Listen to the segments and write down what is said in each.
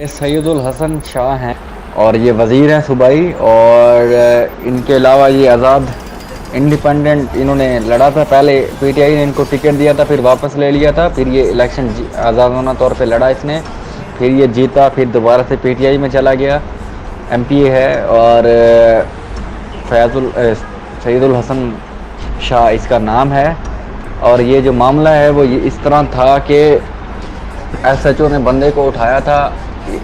ये सैयदुल हसन शाह हैं और ये वज़ीर हैं सूबाई। और इनके अलावा ये आज़ाद इंडिपेंडेंट इन्होंने लड़ा था। पहले पीटीआई ने इनको टिकट दिया था, फिर वापस ले लिया था, फिर ये इलेक्शन आज़ादाना तौर पे लड़ा इसने, फिर ये जीता, फिर दोबारा से पीटीआई में चला गया। एमपीए है और सैयदुल हसन शाह इसका नाम है। और ये जो मामला है वो ये इस तरह था कि एसएचओ ने बंदे को उठाया था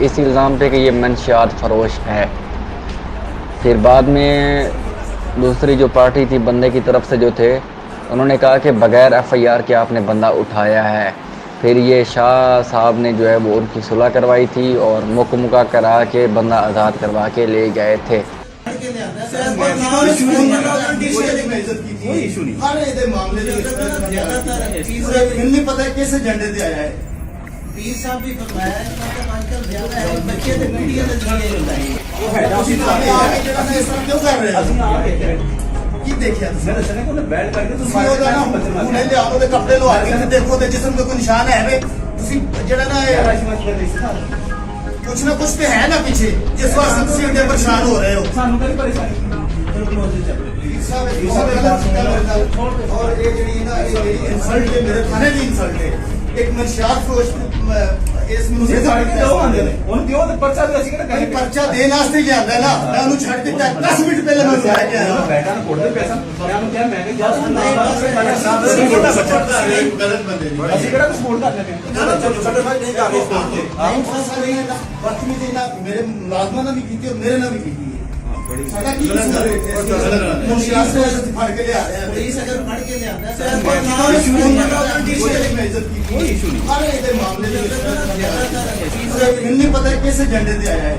इस इल्ज़ाम पे कि ये मंशियात फरोश है। फिर बाद में दूसरी जो पार्टी थी बंदे की तरफ से जो थे, उन्होंने कहा कि बग़ैर एफआईआर के आपने बंदा उठाया है। फिर ये शाह साहब ने जो है वो उनकी सुलह करवाई थी और मुका करा के बंदा आज़ाद करवा के ले गए थे। पीर साहब भी फरमाया है मतलब आजकल ज्यादा है बच्चे ते मीडिया दे जरिए ਹੁੰਦਾ ਹੈ ਉਹ क्यों कर रहे हो ਕੀ ਦੇਖਿਆ ਤੁਸੀਂ ਮੇਰੇ ਸਨੇ ਕੋਲ ਬੈਠ ਕਰਕੇ ਤੁਸੀਂ ਉਹਦਾ ਨਾ ਹੁਣੇ ਲਿਆ ਉਹਦੇ ਕੱਪੜੇ ਲਵਾ ਕੇ ਦੇਖੋ ਉਹਦੇ ਜਿਸਮ ਤੇ ਕੋਈ ਨਿਸ਼ਾਨ ਹੈ ਵੇ ਤੁਸੀਂ ਜਿਹੜਾ ਨਾ ਕੁਛ ਨਾ ਕੁਛ ਤੇ ਹੈ ਨਾ ਪਿੱਛੇ ਜਿਸ ਵਾਸਤੇ ਤੁਸੀਂ ਇੰਨੇ ਪਰੇਸ਼ਾਨ ਹੋ ਰਹੇ ਹੋ ਸਾਨੂੰ ਕਦੀ ਪਰੇਸ਼ਾਨੀ और ये ਜਿਹੜੀ ਨਾ ਇਹ ਇਨਸਲਟ ਹੈ ਮੇਰੇ ਥਾਣੇ ਦੀ ਇਨਸਲਟ ਹੈ एक मंशियात फरोश इस मुझे दो आंदे ने उन दियो ते पर्चा दे ਅਸੀਂ ਕਿਹੜਾ पर्चा देन वास्ते ਲਿਆਂਦਾ ਨਾ ਮੈਂ ਉਹਨੂੰ ਛੱਡ ਦਿੱਤਾ 10 ਮਿੰਟ ਪਹਿਲੇ ਮੈਂ ਲੈ ਕੇ ਆਇਆ ਬੈਠਾ ਨਾ ਕੋੜ ਦੇ ਪੈਸਾ ਮੈਂ ਉਹਨੂੰ ਕਿਹਾ ਮੈਂ ਕਿ ਜਸ ਗਲਤ ਬੰਦੇ ਨਹੀਂ ਅਸੀਂ ਕਿਹੜਾ ਸਪੋਰਟ ਕਰ ਲੈਂਦੇ ਹਾਂ ਸਰਟੀਫਾਈਡ ਨਹੀਂ ਕਰ ਰਹੇ ਸਪੋਰਟ ਤੇ ਆਪ ਫਸਾ ਨਹੀਂ ਹੈ ਬਦਤਮੀਜ਼ੀ ਨਾ ਮੇਰੇ ਮੁਲਾਜ਼ਮਾਂ ਨਾਲ ਵੀ ਕੀਤੀ ਔਰ ਮੇਰੇ ਨਾਲ ਵੀ ਕੀਤੀ ਸਾਡਾ ਕੀ ਕਸੂਰ ਹੈ ਮੁਨਸ਼ੀਆਤ ਸੇ ਅਸੀਂ ਫੜ ਕੇ ਲਿਆ ਰਹੇ ਹਾਂ ਪੁਲਿਸ ਅਗਰ ਫੜ ਕੇ ਲਿਆਂਦਾ ਸਰ ਕੋਈ ਇਸ਼ੂ ਨਹੀਂ ਹਰ ਇਹਦੇ ਮਾਮਲੇ ਦੇ ਵਿੱਚ ਮੈਨੂੰ ਨਹੀਂ ਪਤਾ ਕਿਸ ਏਜੰਡੇ ਤੇ ਆਇਆ ਹੈ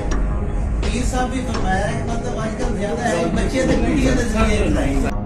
ਪੀਰ ਸਾਹਿਬ ਵੀ ਫਰਮਾਇਆ ਹੈ मतलब आजकल ज्यादा है बच्चे तो मीडिया ਦੇ ਜ਼ਰੀਏ ਹੁੰਦਾ ਹੈ